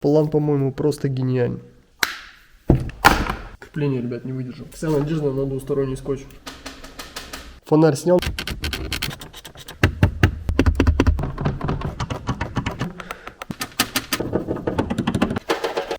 План, по-моему, просто гениальный. Крепление, ребят, не выдержал. Вся надежда на двусторонний скотч. Фонарь снял.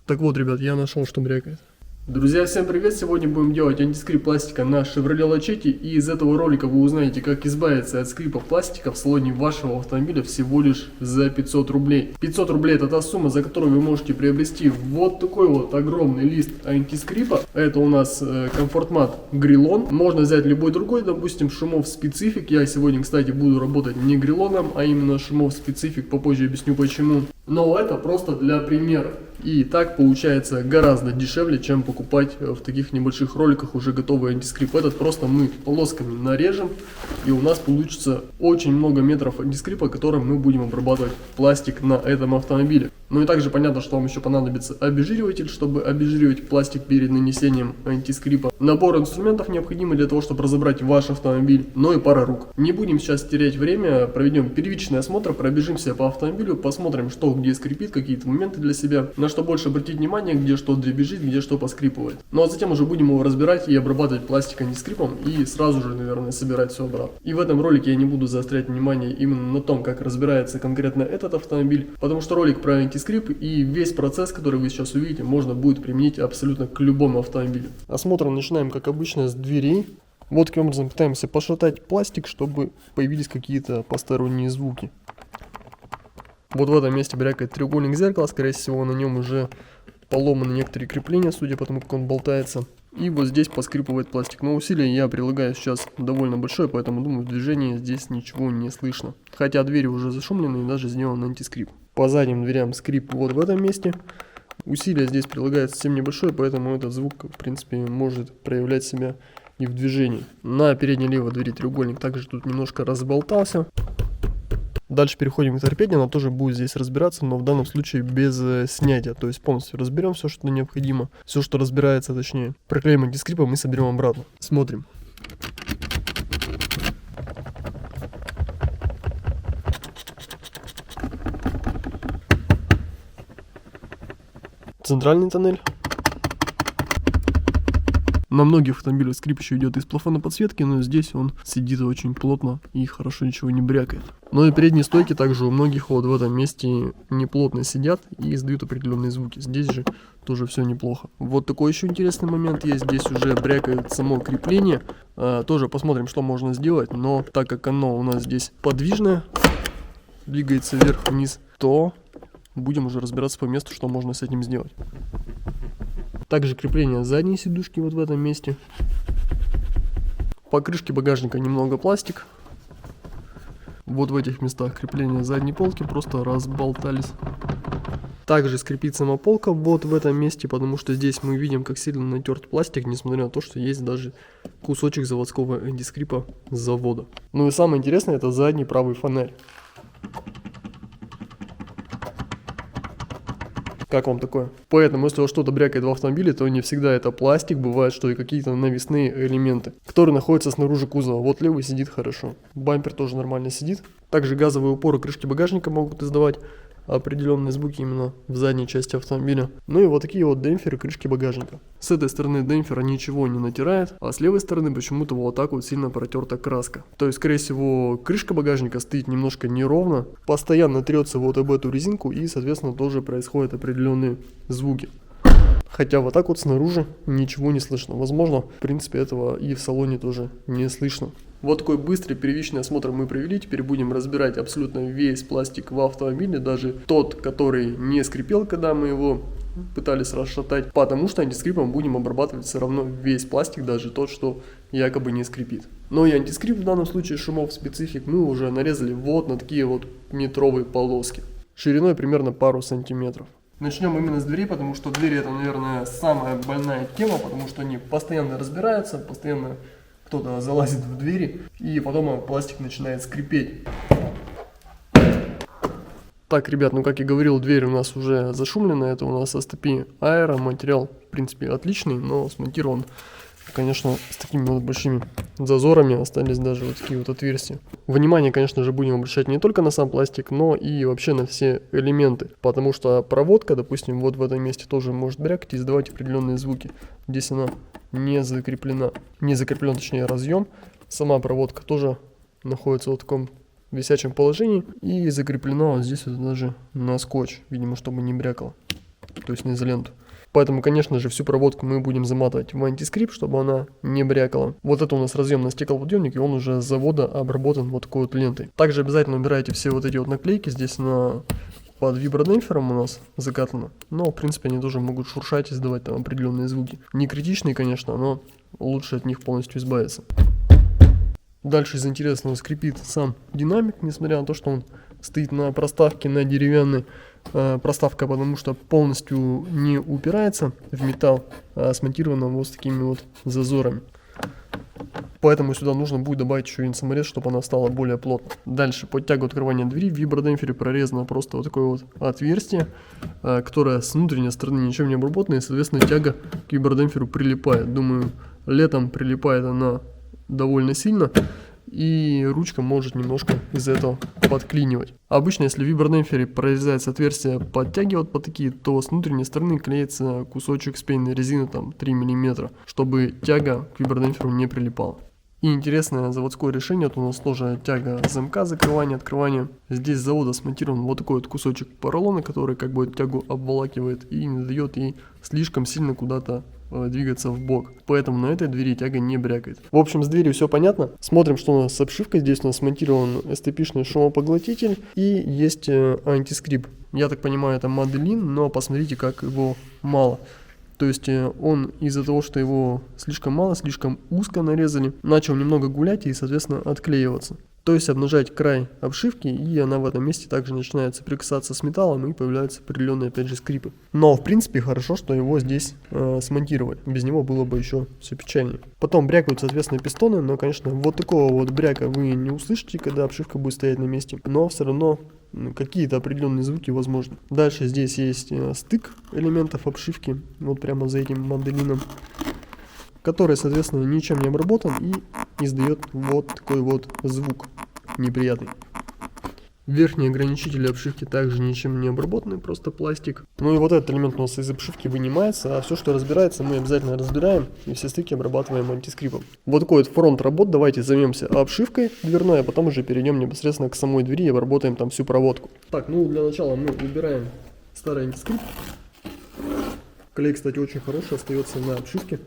Так вот, ребят, я нашел, что брякает. Друзья, всем привет! Сегодня будем делать антискрип пластика на Chevrolet Lachetti, и из этого ролика вы узнаете, как избавиться от скрипа пластика в салоне вашего автомобиля всего лишь за 500 рублей. 500 рублей это та сумма, за которую вы можете приобрести вот такой вот огромный лист антискрипа. Это у нас Comfort-Mat Grillon. Можно взять любой другой, допустим, Шумов Specific. Я сегодня, кстати, буду работать не грилоном, а именно Шумов Specific. Попозже объясню почему. Но это просто для примера. И так получается гораздо дешевле, чем покупать в таких небольших роликах уже готовый антискрип. Этот просто мы полосками нарежем, и у нас получится очень много метров антискрипа, которым мы будем обрабатывать пластик на этом автомобиле. Ну и также понятно, что вам еще понадобится обезжириватель, чтобы обезжиривать пластик перед нанесением антискрипа. Набор инструментов необходимый для того, чтобы разобрать ваш автомобиль, но и пара рук. Не будем сейчас терять время, проведем первичный осмотр, пробежимся по автомобилю, посмотрим, что где скрипит, какие-то моменты для себя, на что больше обратить внимание, где что дребезжит, где что поскрипывает. Ну а затем уже будем его разбирать и обрабатывать пластик антискрипом и сразу же, наверное, собирать все обратно. И в этом ролике я не буду заострять внимание именно на том, как разбирается конкретно этот автомобиль, потому что ролик про антискрип и весь процесс, который вы сейчас увидите, можно будет применить абсолютно к любому автомобилю. Осмотр начинаем, как обычно, с дверей. Вот таким образом пытаемся пошатать пластик, чтобы появились какие-то посторонние звуки. Вот в этом месте брякает треугольник зеркала, скорее всего на нем уже поломаны некоторые крепления, судя по тому, как он болтается. И вот здесь поскрипывает пластик. Но усилие я прилагаю сейчас довольно большое, поэтому думаю, в движении здесь ничего не слышно. Хотя двери уже зашумлены и даже сделан антискрип. По задним дверям скрип вот в этом месте. Усилие здесь прилагается совсем небольшое, поэтому этот звук, в принципе, может проявлять себя и в движении. На передней левой двери треугольник также тут немножко разболтался. Дальше переходим к торпеде, она тоже будет здесь разбираться, но в данном случае без снятия. То есть полностью разберем все, что необходимо, все, что разбирается, точнее. Проклеим антискрипом и соберем обратно. Смотрим. Центральный тоннель. На многих автомобилях скрип еще идет из плафона подсветки, но здесь он сидит очень плотно и хорошо ничего не брякает. Но и передние стойки также у многих вот в этом месте неплотно сидят и издают определенные звуки. Здесь же тоже все неплохо. Вот такой еще интересный момент есть. Здесь уже брякает само крепление. Тоже посмотрим, что можно сделать. Но так как оно у нас здесь подвижное, двигается вверх-вниз, то будем уже разбираться по месту, что можно с этим сделать. Также крепление задней сидушки вот в этом месте. По крышке багажника немного пластик. Вот в этих местах крепления задней полки просто разболтались. Также скрипит сама полка вот в этом месте, потому что здесь мы видим, как сильно натерт пластик, несмотря на то, что есть даже кусочек заводского антискрипа с завода. Ну и самое интересное, это задний правый фонарь. Как вам такое? Поэтому, если что-то брякает в автомобиле, то не всегда это пластик, бывает, что и какие-то навесные элементы, которые находятся снаружи кузова. Вот левый сидит хорошо, бампер тоже нормально сидит. Также газовые упоры крышки багажника могут издавать определенные звуки именно в задней части автомобиля. Ну и вот такие вот демпферы крышки багажника. С этой стороны демпфера ничего не натирает, а с левой стороны почему-то вот так вот сильно протерта краска. То есть, скорее всего, крышка багажника стоит немножко неровно, постоянно трется вот об эту резинку и, соответственно, тоже происходят определенные звуки. Хотя вот так вот снаружи ничего не слышно. Возможно, в принципе, этого и в салоне тоже не слышно. Вот такой быстрый первичный осмотр мы провели. Теперь будем разбирать абсолютно весь пластик в автомобиле. Даже тот, который не скрипел, когда мы его пытались расшатать. Потому что антискрипом будем обрабатывать все равно весь пластик, даже тот, что якобы не скрипит. Но и антискрип в данном случае Шумов Specific мы уже нарезали вот на такие вот метровые полоски. Шириной примерно пару сантиметров. Начнем именно с дверей, потому что двери это, наверное, самая больная тема, потому что они постоянно разбираются, постоянно кто-то залазит в двери, и потом пластик начинает скрипеть. Так, ребят, ну как я говорил, дверь у нас уже зашумлена, это у нас Остапи Аэро, материал, в принципе, отличный, но смонтирован конечно, с такими вот большими зазорами остались даже вот такие вот отверстия. Внимание, конечно же, будем обращать не только на сам пластик, но и вообще на все элементы. Потому что проводка, допустим, вот в этом месте тоже может брякать и издавать определенные звуки. Здесь она не закреплена. Не закреплен, точнее, разъем. Сама проводка тоже находится в таком висячем положении. И закреплена вот здесь вот даже на скотч, видимо, чтобы не брякало. То есть на изоленту. Поэтому, конечно же, всю проводку мы будем заматывать в антискрип, чтобы она не брякала. Вот это у нас разъем на стеклоподъемник, и он уже с завода обработан вот такой вот лентой. Также обязательно убирайте все вот эти вот наклейки. Здесь под вибродемпфером у нас закатано. Но, в принципе, они тоже могут шуршать и издавать там определенные звуки. Не критичные, конечно, но лучше от них полностью избавиться. Дальше из интересного скрипит сам динамик, несмотря на то, что он стоит на проставке, на деревянной. Проставка, потому что полностью не упирается в металл, а смонтирована вот с такими вот зазорами. Поэтому сюда нужно будет добавить еще и саморез, чтобы она стала более плотной. Дальше под тягу открывания двери в вибродемпфере прорезано просто вот такое вот отверстие, которое с внутренней стороны ничем не обработано, и, соответственно, тяга к вибродемпферу прилипает. Думаю, летом прилипает она довольно сильно, и ручка может немножко из-за этого подклинивать. Обычно, если в вибродемпфере прорезается отверстие под тяги вот по такие, то с внутренней стороны клеится кусочек спейной резины, там 3 мм, чтобы тяга к вибродемпферу не прилипала. И интересное заводское решение, вот у нас тоже тяга замка, закрывания, открывания. Здесь с завода смонтирован вот такой вот кусочек поролона, который как бы тягу обволакивает и не дает ей слишком сильно куда-то двигаться в бок. Поэтому на этой двери тяга не брякает. В общем, с дверью все понятно. Смотрим, что у нас с обшивкой. Здесь у нас смонтирован STP-шный шумопоглотитель и есть антискрип. Я так понимаю, это Маделин, но посмотрите, как его мало. То есть он из-за того, что его слишком мало, слишком узко нарезали, начал немного гулять и, соответственно, отклеиваться. То есть обнажать край обшивки, и она в этом месте также начинает соприкасаться с металлом, и появляются определенные, опять же, скрипы. Но, в принципе, хорошо, что его здесь смонтировали. Без него было бы еще все печальнее. Потом брякают, соответственно, пистоны, но, конечно, вот такого вот бряка вы не услышите, когда обшивка будет стоять на месте. Но все равно какие-то определенные звуки возможны. Дальше здесь есть стык элементов обшивки, вот прямо за этим Маделином, который, соответственно, ничем не обработан и издает вот такой вот звук неприятный. Верхние ограничители обшивки также ничем не обработаны, просто пластик. Ну и вот этот элемент у нас из обшивки вынимается, а все, что разбирается, мы обязательно разбираем и все стыки обрабатываем антискрипом. Вот такой вот фронт работ. Давайте займемся обшивкой дверной, а потом уже перейдем непосредственно к самой двери и обработаем там всю проводку. Так, ну для начала мы убираем старый антискрип. Клей, кстати, очень хороший, остается на обшивке.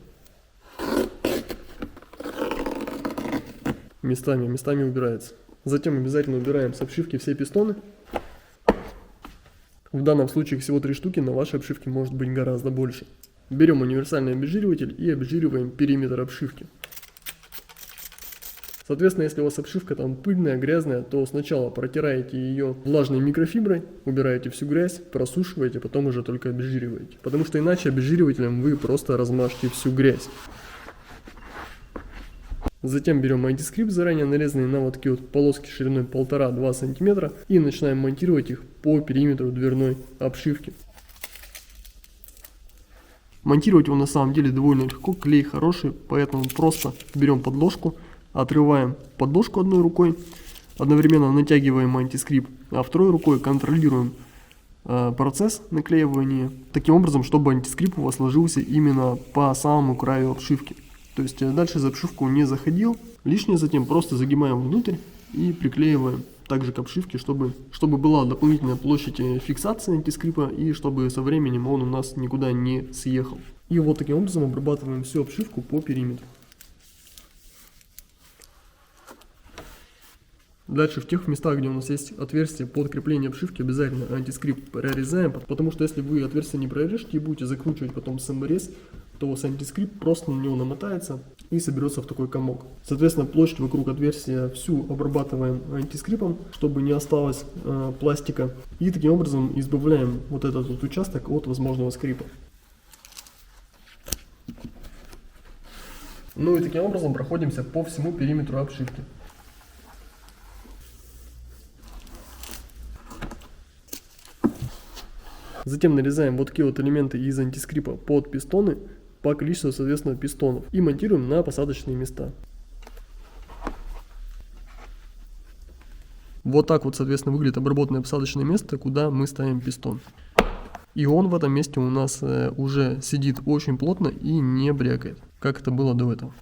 Местами убирается. Затем обязательно убираем с обшивки все пистоны. В данном случае всего 3 штуки, на вашей обшивке может быть гораздо больше. Берем универсальный обезжириватель и обезжириваем периметр обшивки. Соответственно, если у вас обшивка там пыльная, грязная, то сначала протираете ее влажной микрофиброй, убираете всю грязь, просушиваете, потом уже только обезжириваете. Потому что иначе обезжиривателем вы просто размажете всю грязь. Затем берем антискрип, заранее нарезанный на вот такие вот полоски шириной 1,5-2 см, и начинаем монтировать их по периметру дверной обшивки. Монтировать его на самом деле довольно легко, клей хороший, поэтому просто берем подложку, отрываем подложку одной рукой, одновременно натягиваем антискрип, а второй рукой контролируем процесс наклеивания, таким образом, чтобы антискрип у вас ложился именно по самому краю обшивки. То есть дальше за обшивку не заходил, лишнее затем просто загибаем внутрь и приклеиваем также к обшивке, чтобы была дополнительная площадь фиксации антискрипа и чтобы со временем он у нас никуда не съехал. И вот таким образом обрабатываем всю обшивку по периметру. Дальше в тех местах, где у нас есть отверстие под крепление обшивки, обязательно антискрип прорезаем, потому что если вы отверстие не прорежете и будете закручивать потом саморез, то у вас антискрип просто на него намотается и соберется в такой комок. Соответственно, площадь вокруг отверстия всю обрабатываем антискрипом, чтобы не осталось пластика. И таким образом избавляем вот этот вот участок от возможного скрипа. Ну и таким образом проходимся по всему периметру обшивки. Затем нарезаем вот такие вот элементы из антискрипа под пистоны. по количеству, соответственно, пистонов и монтируем на посадочные места. Вот так вот, соответственно, выглядит обработанное посадочное место, куда мы ставим пистон. И он в этом месте у нас уже сидит очень плотно и не брякает, как это было до этого.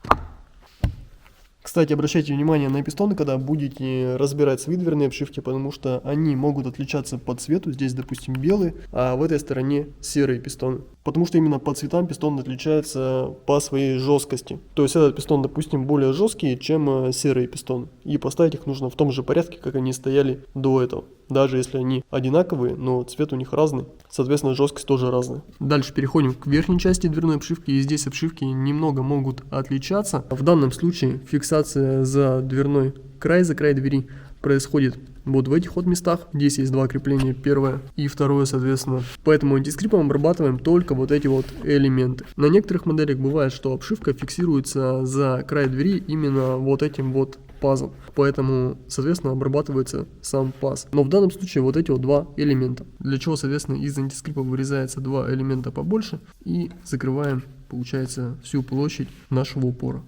Кстати, обращайте внимание на пистоны, когда будете разбирать свои дверные обшивки, потому что они могут отличаться по цвету. Здесь, допустим, белый, а в этой стороне серые пистоны. Потому что именно по цветам пистон отличается по своей жесткости. То есть этот пистон, допустим, более жесткий, чем серые пистоны. И поставить их нужно в том же порядке, как они стояли до этого. Даже если они одинаковые, но цвет у них разный, соответственно, жесткость тоже разная. Дальше переходим к верхней части дверной обшивки, и здесь обшивки немного могут отличаться. В данном случае фиксация за дверной край, за край двери происходит вот в этих вот местах. Здесь есть два крепления, первое и второе, соответственно. Поэтому антискрипом обрабатываем только вот эти вот элементы. На некоторых моделях бывает, что обшивка фиксируется за край двери именно вот этим вот пазом. Поэтому, соответственно, обрабатывается сам паз. Но в данном случае вот эти вот два элемента. Для чего, соответственно, из антискрипа вырезается два элемента побольше и закрываем, получается, всю площадь нашего упора.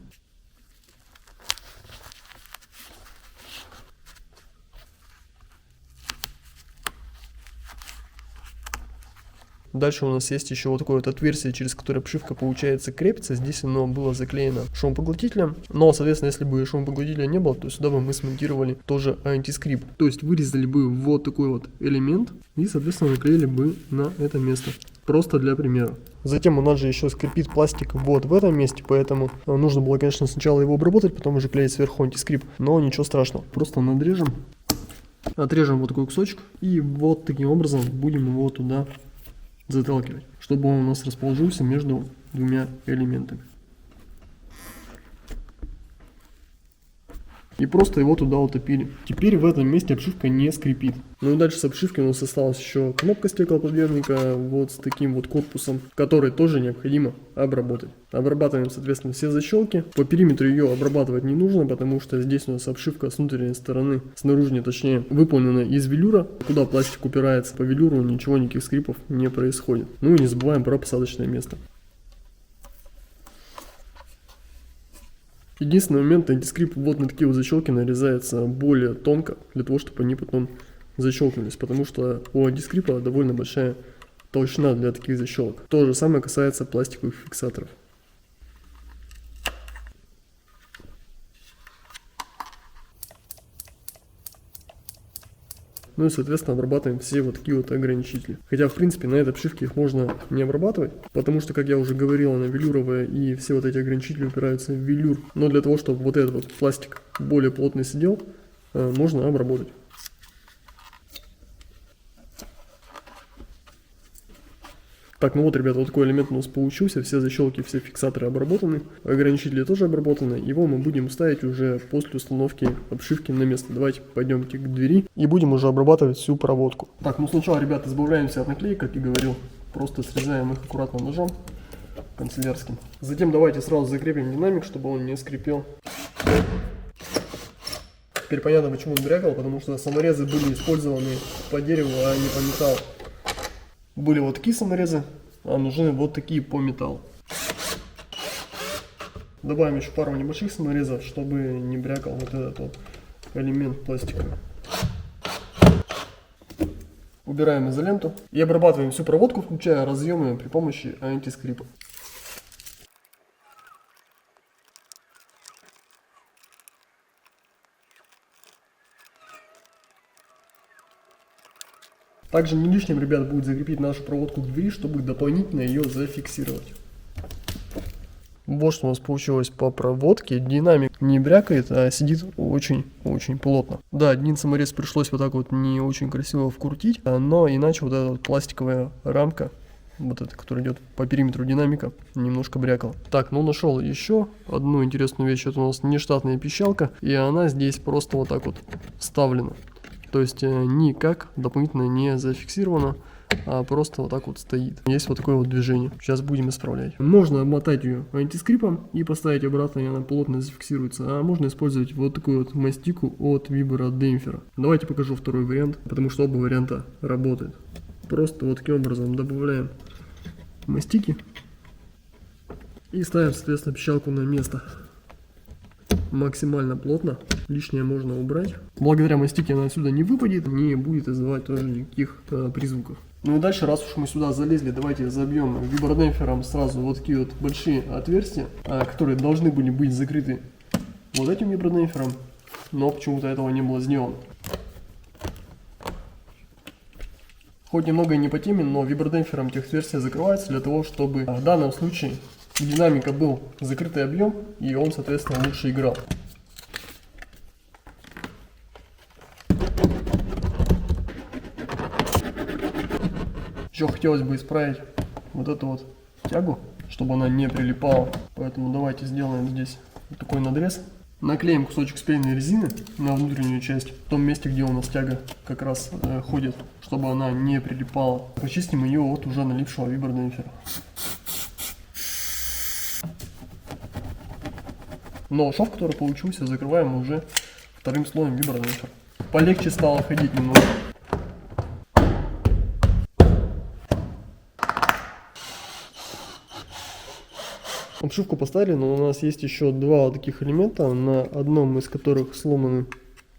Дальше у нас есть еще вот такое вот отверстие, через которое обшивка, получается, крепится. Здесь оно было заклеено шумопоглотителем. Но, соответственно, если бы шумопоглотителя не было, то сюда бы мы смонтировали тоже антискрип. То есть вырезали бы вот такой вот элемент и, соответственно, наклеили бы на это место. Просто для примера. Затем у нас же еще скрипит пластик вот в этом месте, поэтому нужно было, конечно, сначала его обработать, потом уже клеить сверху антискрип. Но ничего страшного. Просто надрежем, отрежем вот такой кусочек и вот таким образом будем его туда заталкивать, чтобы он у нас расположился между двумя элементами. И просто его туда утопили. Теперь в этом месте обшивка не скрипит. Ну и дальше с обшивки у нас осталась еще кнопка стеклоподъемника вот с таким вот корпусом, который тоже необходимо обработать. Обрабатываем, соответственно, все защелки. По периметру ее обрабатывать не нужно, потому что здесь у нас обшивка с внутренней стороны, с наружной точнее, выполнена из велюра. Куда пластик упирается по велюру, ничего, никаких скрипов не происходит. Ну и не забываем про посадочное место. Единственный момент, антискрип вот на такие вот защелки нарезается более тонко, для того, чтобы они потом защелкнулись, потому что у антискрипа довольно большая толщина для таких защелок. То же самое касается пластиковых фиксаторов. Ну и, соответственно, обрабатываем все вот такие вот ограничители. Хотя, в принципе, на этой обшивке их можно не обрабатывать, потому что, как я уже говорил, она велюровая, и все вот эти ограничители упираются в велюр. Но для того, чтобы вот этот вот пластик более плотно сидел, можно обработать. Так, ну вот, ребята, вот такой элемент у нас получился. Все защелки, все фиксаторы обработаны. Ограничители тоже обработаны. Его мы будем ставить уже после установки обшивки на место. Давайте пойдемте к двери и будем уже обрабатывать всю проводку. Так, ну сначала, ребята, избавляемся от наклеек, как и говорил. Просто срезаем их аккуратно ножом канцелярским. Затем давайте сразу закрепим динамик, чтобы он не скрипел. Теперь понятно, почему он брякал, потому что саморезы были использованы по дереву, а не по металлу. Были вот такие саморезы, а нужны вот такие по металлу. Добавим еще пару небольших саморезов, чтобы не брякал вот этот вот элемент пластиковый. Убираем изоленту и обрабатываем всю проводку, включая разъемы при помощи антискрипа. Также не лишним, ребят, будет закрепить нашу проводку к двери, чтобы дополнительно ее зафиксировать. Вот что у нас получилось по проводке. Динамик не брякает, а сидит очень-очень плотно. Да, один саморез пришлось вот так вот не очень красиво вкрутить, но иначе вот эта вот пластиковая рамка, вот эта, которая идет по периметру динамика, немножко брякала. Так, ну нашел еще одну интересную вещь. Это у нас нештатная пищалка, и она здесь просто вот так вот вставлена. То есть никак дополнительно не зафиксировано, а просто вот так вот стоит. Есть вот такое вот движение. Сейчас будем исправлять. Можно обмотать ее антискрипом и поставить обратно, и она плотно зафиксируется. А можно использовать вот такую вот мастику от вибродемпфера. Давайте покажу второй вариант, потому что оба варианта работают. Просто вот таким образом добавляем мастики. И ставим, соответственно, пищалку на место. Максимально плотно. Лишнее можно убрать. Благодаря мастике она отсюда не выпадет, не будет издавать тоже никаких призвуков. Ну и дальше, раз уж мы сюда залезли, давайте забьем вибродемпфером сразу вот такие вот большие отверстия, которые должны были быть закрыты вот этим вибродемпфером, но почему-то этого не было сделано. Хоть немного и не по теме, но вибродемпфером эти отверстия закрываются для того, чтобы в данном случае у динамика был закрытый объем, и он, соответственно, лучше играл. Еще хотелось бы исправить вот эту вот тягу, чтобы она не прилипала. Поэтому давайте сделаем здесь вот такой надрез. Наклеим кусочек спеленной резины на внутреннюю часть, в том месте, где у нас тяга как раз ходит, чтобы она не прилипала. Почистим ее от уже налипшего вибродемпфера. Но шов, который получился, закрываем уже вторым слоем вибродемпфера. Полегче стало ходить немного. Обшивку поставили, но у нас есть еще два вот таких элемента, на одном из которых сломаны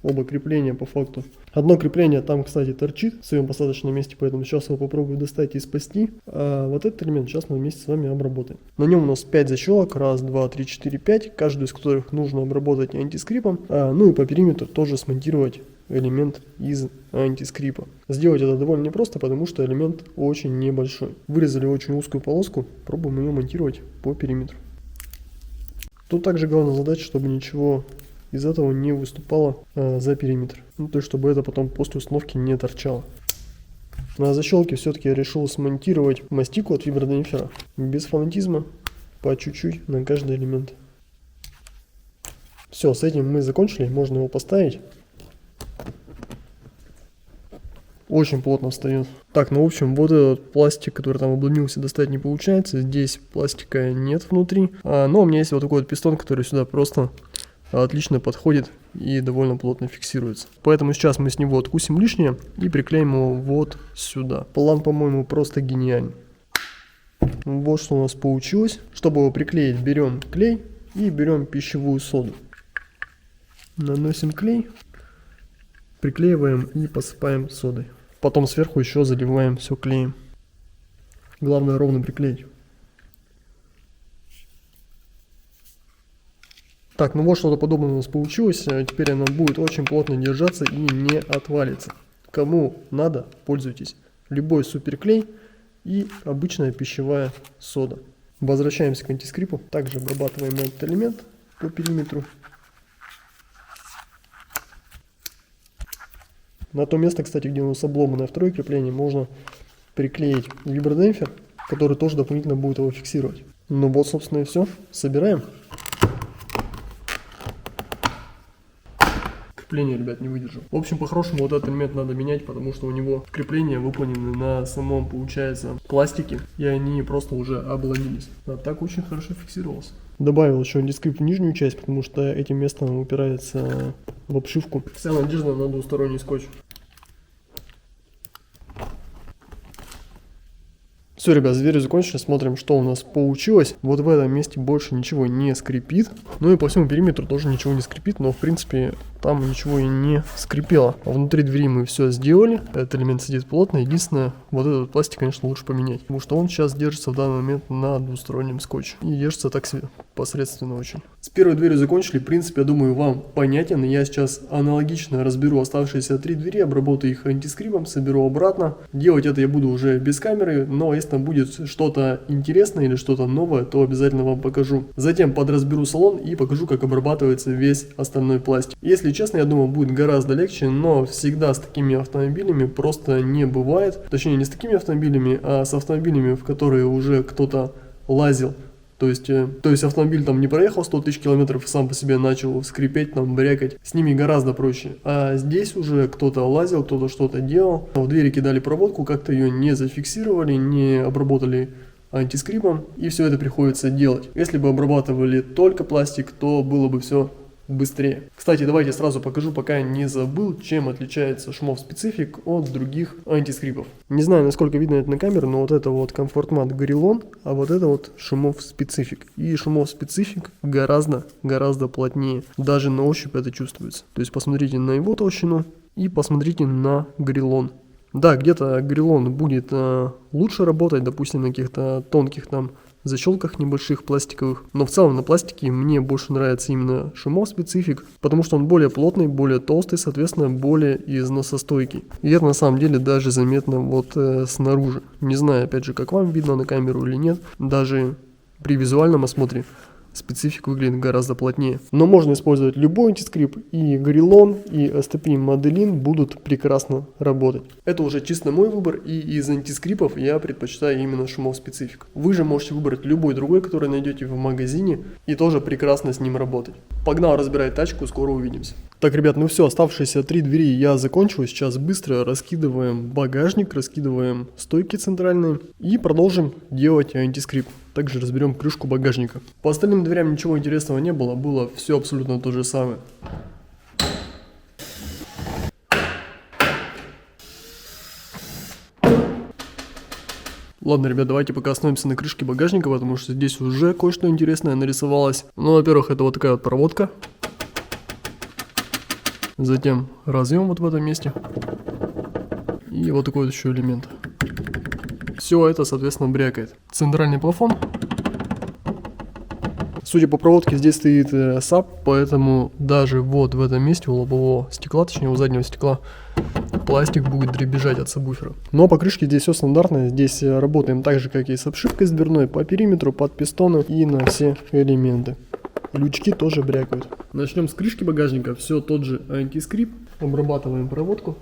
оба крепления по факту. Одно крепление там, кстати, торчит в своем посадочном месте, поэтому сейчас его попробую достать и спасти. А вот этот элемент сейчас мы вместе с вами обработаем. На нем у нас 5 защелок, 1, 2, 3, 4, 5, каждую из которых нужно обработать антискрипом. Ну и по периметру тоже смонтировать элемент из антискрипа. Сделать это довольно непросто, потому что элемент очень небольшой. Вырезали очень узкую полоску, пробуем ее монтировать по периметру. Тут также главная задача, чтобы ничего из этого не выступало за периметр. Ну, то есть, чтобы это потом после установки не торчало. На защелке все-таки я решил смонтировать мастику от вибродемпфера. Без фанатизма, по чуть-чуть на каждый элемент. Все, с этим мы закончили, можно его поставить. Очень плотно встает. Так, ну в общем, вот этот пластик, который там обломился, достать не получается. Здесь пластика нет внутри. Но у меня есть вот такой вот пистон, который сюда просто отлично подходит и довольно плотно фиксируется. Поэтому сейчас мы с него откусим лишнее и приклеим его вот сюда. План, по-моему, просто гениальный. Вот что у нас получилось. Чтобы его приклеить, берем клей и берем пищевую соду. Наносим клей, приклеиваем и посыпаем содой. Потом сверху еще заливаем все клеем. Главное ровно приклеить. Так, ну вот что-то подобное у нас получилось. Теперь она будет очень плотно держаться и не отвалится. Кому надо, пользуйтесь. Любой суперклей и обычная пищевая сода. Возвращаемся к антискрипу. Также обрабатываем этот элемент по периметру. На то место, кстати, где у нас обломанное второе крепление, можно приклеить вибродемпфер, который тоже дополнительно будет его фиксировать. Ну вот, собственно, и все. Собираем. Крепление, ребят, не выдержал. В общем, по-хорошему вот этот элемент надо менять, потому что у него крепления выполнены на самом, получается, пластике, и они просто уже обломились. А так очень хорошо фиксировался. Добавил еще антискрип в нижнюю часть, потому что этим местом упирается в обшивку. Вся надежда на двусторонний скотч. Все, ребят, звери закончили, смотрим, что у нас получилось. Вот в этом месте больше ничего не скрипит. Ну и по всему периметру тоже ничего не скрипит, но в принципе там ничего и не скрипело. А внутри двери мы все сделали. Этот элемент сидит плотно. Единственное, вот этот пластик, конечно, лучше поменять, потому что он сейчас держится в данный момент на двустороннем скотче. И держится так себе посредственно очень. С первой дверью закончили. В принципе, я думаю, вам понятен. Я сейчас аналогично разберу оставшиеся 3 двери, обработаю их антискрипом, соберу обратно. Делать это я буду уже без камеры, но если там будет что-то интересное или что-то новое, то обязательно вам покажу. Затем подразберу салон и покажу, как обрабатывается весь остальной пластик. Если честно, я думаю, будет гораздо легче, но всегда с такими автомобилями просто не бывает. Точнее, не с такими автомобилями, а с автомобилями, в которые уже кто-то лазил. То есть автомобиль там не проехал 100 тысяч километров и сам по себе начал скрипеть, там, брякать. С ними гораздо проще. А здесь уже кто-то лазил, кто-то что-то делал. В двери кидали проводку, как-то ее не зафиксировали, не обработали антискрипом. И все это приходится делать. Если бы обрабатывали только пластик, то было бы все быстрее. Кстати, давайте сразу покажу, пока я не забыл, чем отличается Шумов Specific от других антискрипов. Не знаю, насколько видно это на камеру, но вот это вот Comfort-Mat Gorillon, а вот это вот Шумов Specific. И Шумов Specific гораздо плотнее. Даже на ощупь это чувствуется. То есть посмотрите на его толщину и посмотрите на Gorillon. Да, где-то Gorillon будет лучше работать, допустим, на каких-то тонких там защелках небольших пластиковых, но в целом на пластике мне больше нравится именно Шумов Specific, потому что он более плотный, более толстый, соответственно, более износостойкий. И это на самом деле даже заметно вот снаружи. Не знаю, опять же, как вам видно на камеру или нет, даже при визуальном осмотре Specific выглядит гораздо плотнее. Но можно использовать любой антискрип, и Gorillon, и STP Modelin будут прекрасно работать. Это уже чисто мой выбор, и из антискрипов я предпочитаю именно Шумов Specific. Вы же можете выбрать любой другой, который найдете в магазине, и тоже прекрасно с ним работать. Погнал разбирать тачку, скоро увидимся. Так, ребят, ну все, оставшиеся 3 двери я закончил. Сейчас быстро раскидываем багажник, раскидываем стойки центральные и продолжим делать антискрип. Также разберем крышку багажника. По остальным дверям ничего интересного не было, было все абсолютно то же самое. Ладно, ребят, давайте пока остановимся на крышке багажника, потому что здесь уже кое-что интересное нарисовалось. Ну, во-первых, это вот такая вот проводка. Затем разъем вот в этом месте. И вот такой вот еще элемент. Все это, соответственно, брякает. Центральный плафон. Судя по проводке, здесь стоит САП, поэтому даже вот в этом месте у лобового стекла, точнее у заднего стекла, пластик будет дребезжать от сабвуфера. Но по крышке здесь все стандартно. Здесь работаем так же, как и с обшивкой с дверной, по периметру, под пистоны и на все элементы. Лючки тоже брякают. Начнем с крышки багажника. Все тот же антискрип. Обрабатываем проводку.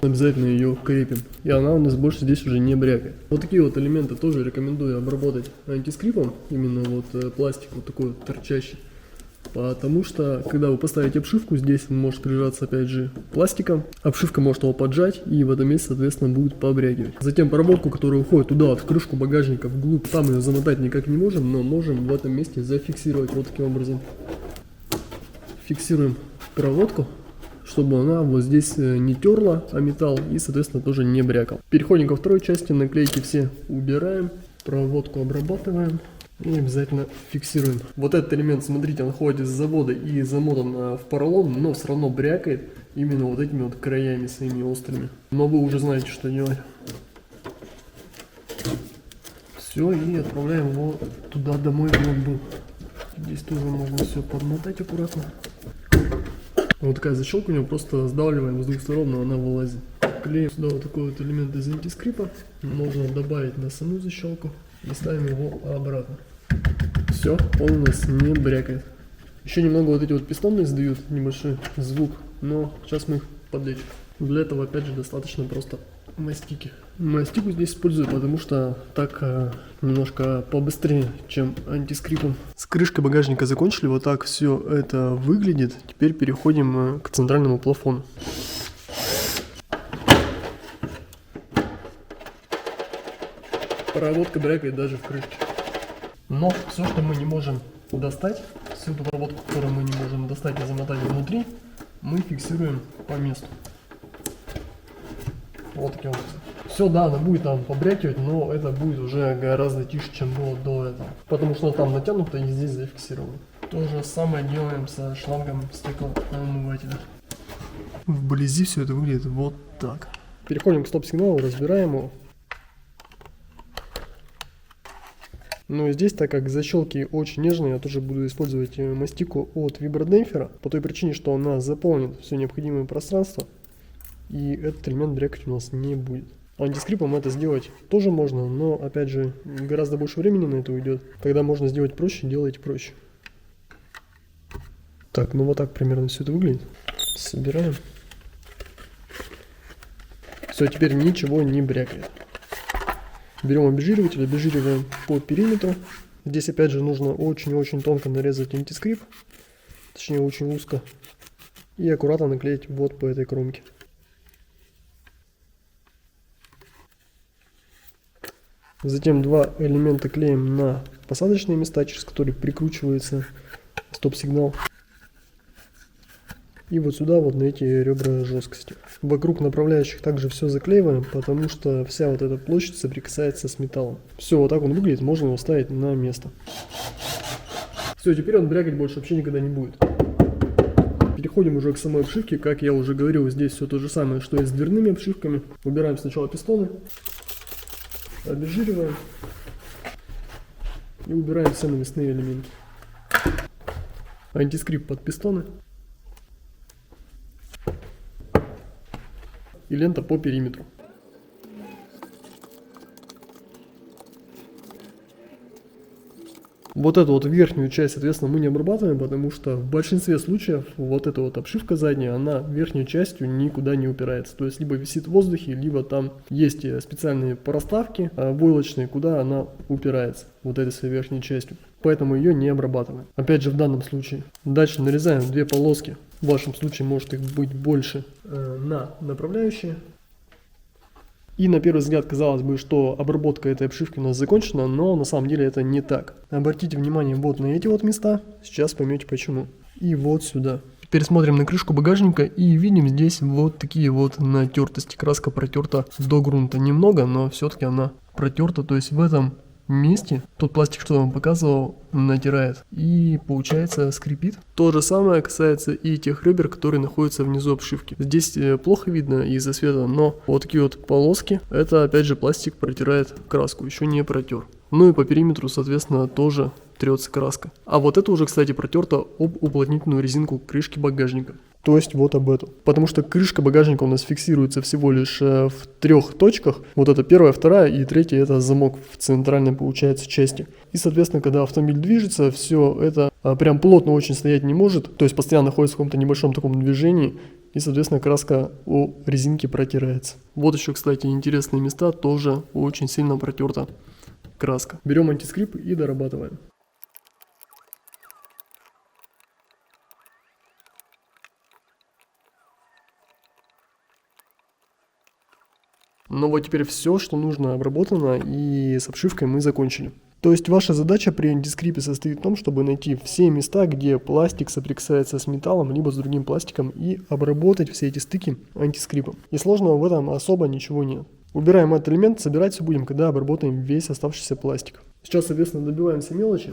Обязательно ее крепим. И она у нас больше здесь уже не брякает. Вот такие вот элементы тоже рекомендую обработать антискрипом. Именно вот пластик вот такой вот торчащий. Потому что, когда вы поставите обшивку, здесь он может прижаться опять же пластиком. Обшивка может его поджать и в этом месте, соответственно, будет побрякивать. Затем проводку, которая уходит туда, вот в крышку багажника вглубь, там ее замотать никак не можем, но можем в этом месте зафиксировать вот таким образом. Фиксируем проводку, чтобы она вот здесь не терла о металл и, соответственно, тоже не брякал. Переходим ко второй части, наклейки все убираем, проводку обрабатываем. И обязательно фиксируем. Вот этот элемент, смотрите, он ходит с завода и замотан в поролон, но все равно брякает именно вот этими вот краями своими острыми. Но вы уже знаете, что делать. Все, и отправляем его туда домой, где он был. Здесь тоже можно все подмотать аккуратно. Вот такая защелка у него, просто сдавливаем с двух сторон, но она вылазит. Клеим сюда вот такой вот элемент из антискрипа. Можно добавить на саму защелку. И ставим его обратно. Все, он у нас не брякает. Еще немного вот эти вот пистоны издают небольшой звук, но сейчас мы их подлечим. Для этого опять же достаточно просто мастики. Мастику здесь использую, потому что так немножко побыстрее, чем антискрипом. С крышкой багажника закончили, вот так все это выглядит. Теперь переходим к центральному плафону. Проводка брякает даже в крышке. Но все, что мы не можем достать, всю эту проводку, которую мы не можем достать и замотать внутри, мы фиксируем по месту. Вот таким образом. Все, да, она будет там побрякивать, но это будет уже гораздо тише, чем было до этого. Потому что там натянуто и здесь зафиксировано. То же самое делаем со шлангом стеклоомывателя. Вблизи все это выглядит вот так. Переходим к стоп-сигналу, разбираем его. Ну и здесь, так как защелки очень нежные, я тоже буду использовать мастику от вибродемпфера, по той причине, что она заполнит все необходимое пространство, и этот элемент брякать у нас не будет. Антискрипом это сделать тоже можно, но опять же гораздо больше времени на это уйдет. Когда можно сделать проще, делайте проще. Так, ну вот так примерно все это выглядит. Собираем. Все, теперь ничего не брякает. Берем обезжириватель, обезжириваем по периметру. Здесь опять же нужно очень-очень тонко нарезать антискрип, точнее очень узко, и аккуратно наклеить вот по этой кромке. Затем два элемента клеим на посадочные места, через которые прикручивается стоп-сигнал. И вот сюда, вот на эти ребра жесткости. Вокруг направляющих также все заклеиваем, потому что вся вот эта площадь соприкасается с металлом. Все, вот так он выглядит, можно его ставить на место. Все, теперь он брякать больше вообще никогда не будет. Переходим уже к самой обшивке. Как я уже говорил, здесь все то же самое, что и с дверными обшивками. Убираем сначала пистоны, обезжириваем и убираем все навесные элементы. Антискрип под пистоны. И лента по периметру. Вот эту вот верхнюю часть, соответственно, мы не обрабатываем, потому что в большинстве случаев вот эта вот обшивка задняя, она верхней частью никуда не упирается. То есть либо висит в воздухе, либо там есть специальные проставки войлочные, куда она упирается, вот этой своей верхней частью. Поэтому ее не обрабатываем. Опять же в данном случае. Дальше нарезаем две полоски. В вашем случае может их быть больше на направляющие. И на первый взгляд казалось бы, что обработка этой обшивки у нас закончена, но на самом деле это не так. Обратите внимание вот на эти вот места, сейчас поймете почему. И вот сюда. Теперь смотрим на крышку багажника и видим здесь вот такие вот натертости. Краска протерта до грунта немного, но все-таки она протерта, то есть в этом месте тот пластик, что я вам показывал, натирает и получается скрипит. То же самое касается и тех ребер, которые находятся внизу обшивки. Здесь плохо видно из-за света, но вот такие вот полоски, это опять же пластик протирает краску, еще не протер. Ну и по периметру, соответственно, тоже трется краска. А вот это уже, кстати, протерто об уплотнительную резинку крышки багажника. То есть вот об эту. Потому что крышка багажника у нас фиксируется всего лишь в 3 точках. Вот это первая, вторая и третья, это замок в центральной, получается, части. И, соответственно, когда автомобиль движется, все это прям плотно очень стоять не может. То есть постоянно находится в каком-то небольшом таком движении. И, соответственно, краска у резинки протирается. Вот еще, кстати, интересные места, тоже очень сильно протерта краска. Берем антискрип и дорабатываем. Ну вот теперь все, что нужно, обработано, и с обшивкой мы закончили. То есть ваша задача при антискрипе состоит в том, чтобы найти все места, где пластик соприкасается с металлом, либо с другим пластиком, и обработать все эти стыки антискрипом. И сложного в этом особо ничего нет. Убираем этот элемент, собирать все будем, когда обработаем весь оставшийся пластик. Сейчас, соответственно, добиваем все мелочи.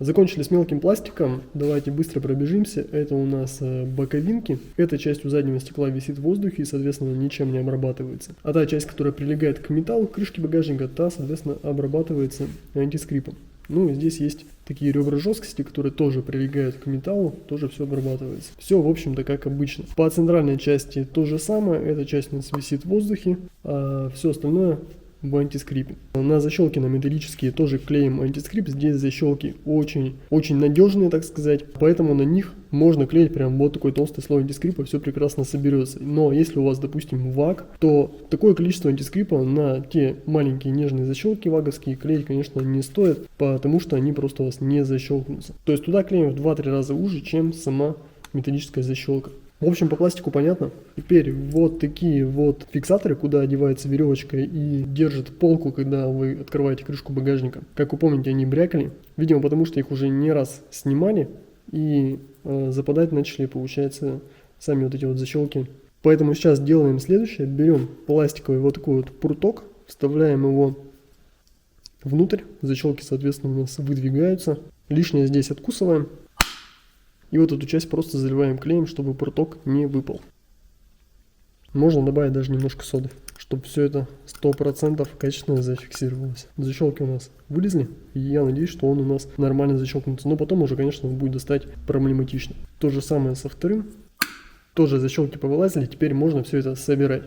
Закончили с мелким пластиком, давайте быстро пробежимся. Это у нас боковинки. Эта часть у заднего стекла висит в воздухе и, соответственно, ничем не обрабатывается. А та часть, которая прилегает к металлу, к крышке багажника, та, соответственно, обрабатывается антискрипом. Ну и здесь есть такие ребра жесткости, которые тоже прилегают к металлу, тоже все обрабатывается. Все, в общем-то, как обычно. По центральной части то же самое, эта часть у нас висит в воздухе, а все остальное в антискрипе. На защелки на металлические тоже клеим антискрип. Здесь защелки очень надежные, так сказать. Поэтому на них можно клеить прям вот такой толстый слой антискрипа, все прекрасно соберется. Но если у вас, допустим, ваг, то такое количество антискрипа на те маленькие нежные защелки ваговские клеить, конечно, не стоит, потому что они просто у вас не защелкнутся. То есть туда клеим в 2-3 раза уже, чем сама металлическая защелка. В общем, по пластику понятно. Теперь вот такие вот фиксаторы, куда одевается веревочка и держит полку, когда вы открываете крышку багажника. Как вы помните, они брякали. Видимо, потому что их уже не раз снимали и западать начали, получается, сами вот эти вот защелки. Поэтому сейчас делаем следующее. Берем пластиковый вот такой вот пруток, вставляем его внутрь. Защелки, соответственно, у нас выдвигаются. Лишнее здесь откусываем. И вот эту часть просто заливаем клеем, чтобы пруток не выпал. Можно добавить даже немножко соды, чтобы все это 100% качественно зафиксировалось. Защелки у нас вылезли, и я надеюсь, что он у нас нормально защелкнется. Но потом уже, конечно, будет достать проблематично. То же самое со вторым. Тоже защелки повылазили, теперь можно все это собирать.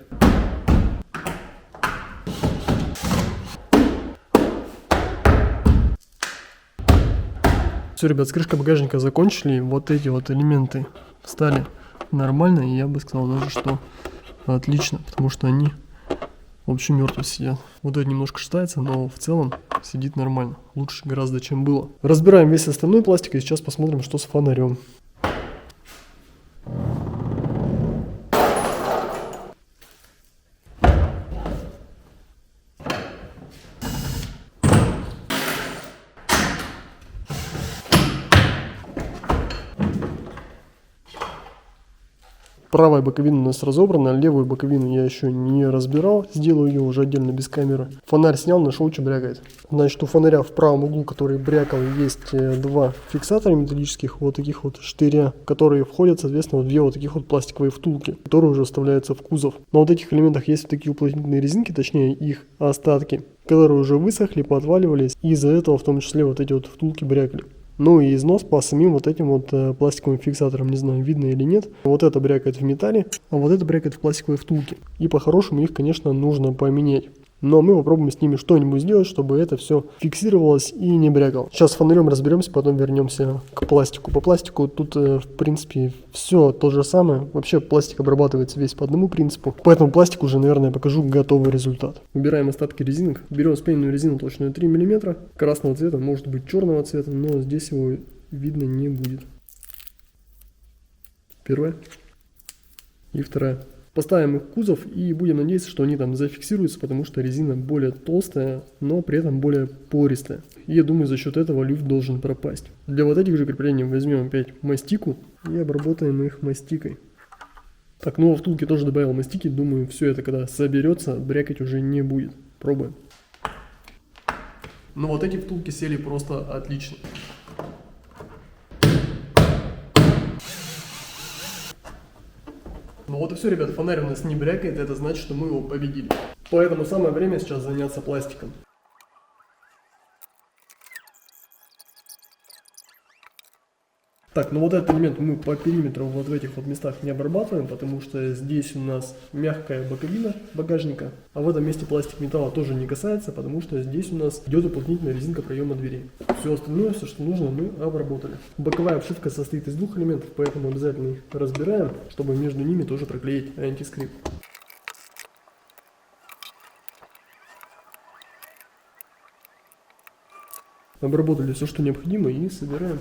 Все, ребят, с крышкой багажника закончили. Вот эти вот элементы стали нормально. И я бы сказал даже, что отлично. Потому что они вообще мертво сидят. Вот это немножко шатается, но в целом сидит нормально. Лучше гораздо, чем было. Разбираем весь остальной пластик. И сейчас посмотрим, что с фонарем. Правая боковина у нас разобрана, левую боковину я еще не разбирал, сделаю ее уже отдельно без камеры. Фонарь снял, нашел, что брякает. Значит, у фонаря в правом углу, который брякал, есть два фиксатора металлических, вот таких вот штыря, которые входят, соответственно, в две вот таких вот пластиковые втулки, которые уже вставляются в кузов. На вот этих элементах есть вот такие уплотнительные резинки, точнее их остатки, которые уже высохли, поотваливались, и из-за этого в том числе вот эти вот втулки брякали. Ну и износ по самим вот этим вот пластиковым фиксаторам, не знаю, видно или нет. Вот это брякает в металле, а вот это брякает в пластиковой втулке. И по-хорошему их, конечно, нужно поменять. Но мы попробуем с ними что-нибудь сделать, чтобы это все фиксировалось и не брякало. Сейчас с фонарем разберемся, потом вернемся к пластику. По пластику тут, в принципе, все то же самое. Вообще пластик обрабатывается весь по одному принципу. Поэтому пластик уже, наверное, покажу готовый результат. Убираем остатки резинок. Берем спененную резину толщиной 3 мм. Красного цвета, может быть черного цвета, но здесь его видно не будет. Первая. И вторая. Поставим их в кузов и будем надеяться, что они там зафиксируются, потому что резина более толстая, но при этом более пористая. И я думаю, за счет этого люфт должен пропасть. Для вот этих же креплений возьмем опять мастику и обработаем их мастикой. Так, ну во втулке тоже добавил мастики, думаю, все это когда соберется, брякать уже не будет. Пробуем. Ну вот эти втулки сели просто отлично. Ну вот и все, ребят, фонарь у нас не брякает, это значит, что мы его победили. Поэтому самое время сейчас заняться пластиком. Так, ну вот этот элемент мы по периметру вот в этих вот местах не обрабатываем, потому что здесь у нас мягкая боковина багажника, а в этом месте пластик металла тоже не касается, потому что здесь у нас идет уплотнительная резинка проема дверей. Все остальное, все что нужно, мы обработали. Боковая обшивка состоит из двух элементов, поэтому обязательно их разбираем, чтобы между ними тоже проклеить антискрип. Обработали все, что необходимо, и собираем.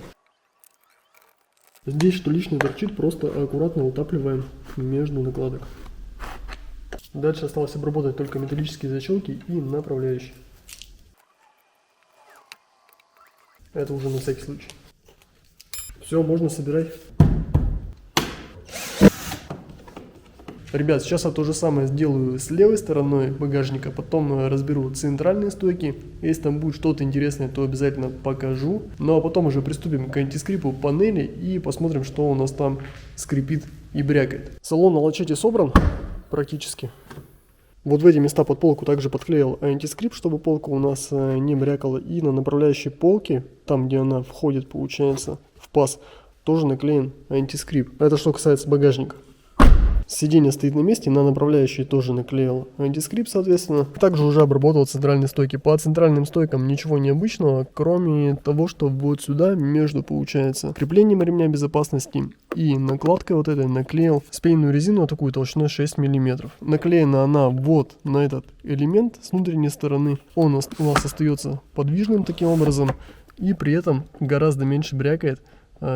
Здесь что лишнее торчит, просто аккуратно утапливаем между накладок. Дальше осталось обработать только металлические защелки и направляющие. Это уже на всякий случай. Все, можно собирать. Ребят, сейчас я то же самое сделаю с левой стороной багажника, потом разберу центральные стойки. Если там будет что-то интересное, то обязательно покажу. Ну а потом уже приступим к антискрипу панели и посмотрим, что у нас там скрипит и брякает. Салон на лачете собран практически. Вот в эти места под полку также подклеил антискрип, чтобы полка у нас не брякала. И на направляющей полке, там где она входит, получается, в паз, тоже наклеен антискрип. Это что касается багажника. Сиденье стоит на месте, на направляющей тоже наклеил антискрип, соответственно. Также уже обработал центральные стойки. По центральным стойкам ничего необычного, кроме того, что вот сюда, между, получается, креплением ремня безопасности и накладкой вот этой наклеил спеянную резину такую толщиной 6 мм. Наклеена она вот на этот элемент с внутренней стороны. Он у нас остается подвижным таким образом и при этом гораздо меньше брякает,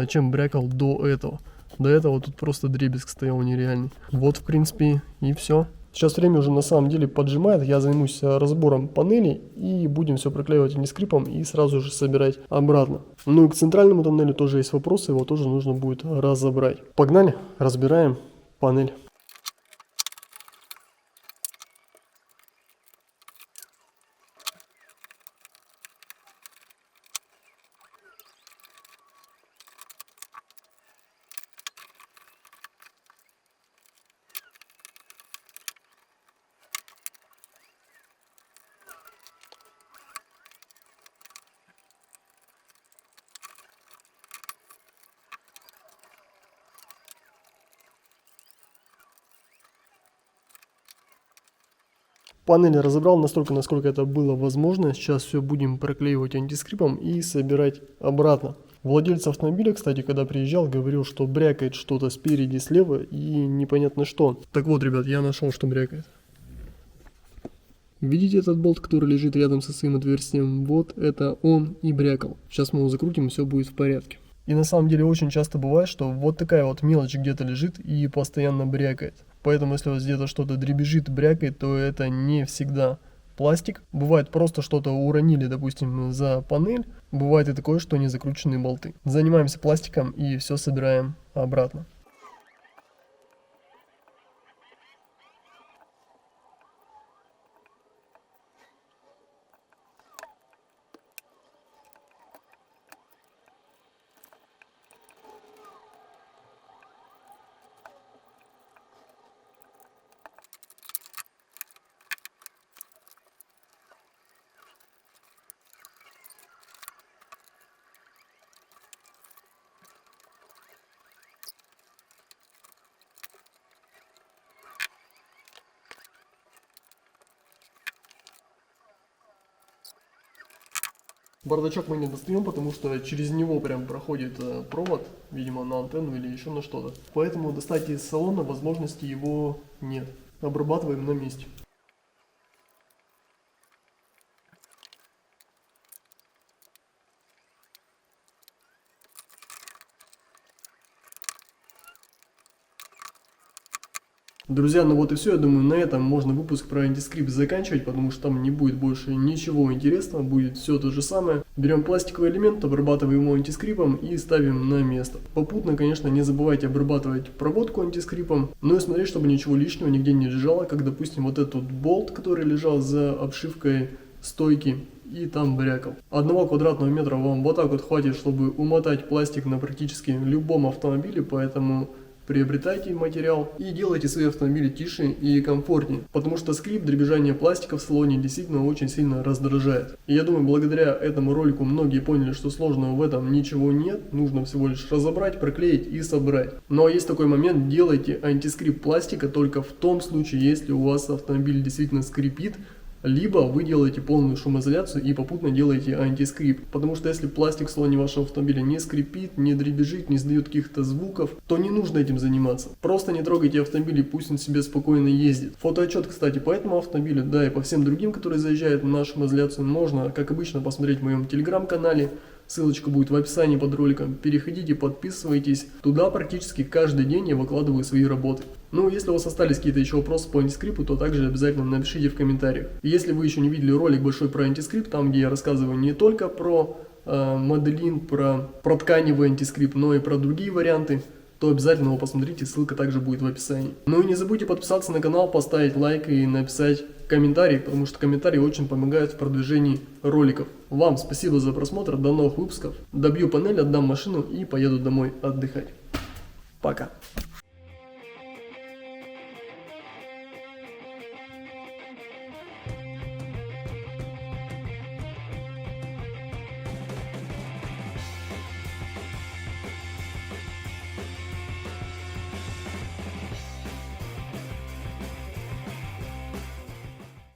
чем брякал до этого. До этого тут просто дребезг стоял нереальный. Вот, в принципе, и все. Сейчас время уже на самом деле поджимает. Я займусь разбором панелей и будем все проклеивать антискрипом и сразу же собирать обратно. Ну и к центральному тоннелю тоже есть вопросы, его тоже нужно будет разобрать. Погнали, разбираем панель. Панель разобрал настолько, насколько это было возможно. Сейчас все будем проклеивать антискрипом и собирать обратно. Владелец автомобиля, кстати, когда приезжал, говорил, что брякает что-то спереди, слева и непонятно что. Так вот, ребят, я нашел, что брякает. Видите этот болт, который лежит рядом со своим отверстием? Вот это он и брякал. Сейчас мы его закрутим, и все будет в порядке. И на самом деле очень часто бывает, что вот такая вот мелочь где-то лежит и постоянно брякает. Поэтому если у вас где-то что-то дребезжит, брякает, то это не всегда пластик. Бывает просто что-то уронили, допустим, за панель. Бывает и такое, что не закрученные болты. Занимаемся пластиком и все собираем обратно. Бардачок мы не достаем, потому что через него прям проходит провод, видимо, на антенну или еще на что-то. Поэтому достать из салона возможности его нет. Обрабатываем на месте. Друзья, ну вот и все, я думаю, на этом можно выпуск про антискрипт заканчивать, потому что там не будет больше ничего интересного, будет все то же самое. Берем пластиковый элемент, обрабатываем его антискрипом и ставим на место. Попутно, конечно, не забывайте обрабатывать проводку антискрипом, но и смотреть, чтобы ничего лишнего нигде не лежало, как, допустим, вот этот болт, который лежал за обшивкой стойки, и там брякал. 1 квадратного метра вам вот так вот хватит, чтобы умотать пластик на практически любом автомобиле, поэтому приобретайте материал и делайте свои автомобили тише и комфортнее, потому что скрип, дребезжание пластика в салоне действительно очень сильно раздражает. И я думаю, благодаря этому ролику многие поняли, что сложного в этом ничего нет, нужно всего лишь разобрать, проклеить и собрать. Но есть такой момент, делайте антискрип пластика только в том случае, если у вас автомобиль действительно скрипит, либо вы делаете полную шумоизоляцию и попутно делаете антискрип. Потому что если пластик в салоне вашего автомобиля не скрипит, не дребезжит, не издает каких-то звуков, то не нужно этим заниматься. Просто не трогайте автомобиль, и пусть он себе спокойно ездит. Фотоотчет, кстати, по этому автомобилю, да и по всем другим, которые заезжают на шумоизоляцию, можно, как обычно, посмотреть в моем телеграм-канале. Ссылочка будет в описании под роликом. Переходите, подписывайтесь. Туда практически каждый день я выкладываю свои работы. Ну, если у вас остались какие-то еще вопросы по антискрипту, то также обязательно напишите в комментариях. И если вы еще не видели ролик большой про антискрипт, там где я рассказываю не только про моделин, про тканевый антискрипт, но и про другие варианты, то обязательно его посмотрите, ссылка также будет в описании. Ну и не забудьте подписаться на канал, поставить лайк и написать комментарий, потому что комментарии очень помогают в продвижении роликов. Вам спасибо за просмотр, до новых выпусков. Добью панель, отдам машину и поеду домой отдыхать. Пока.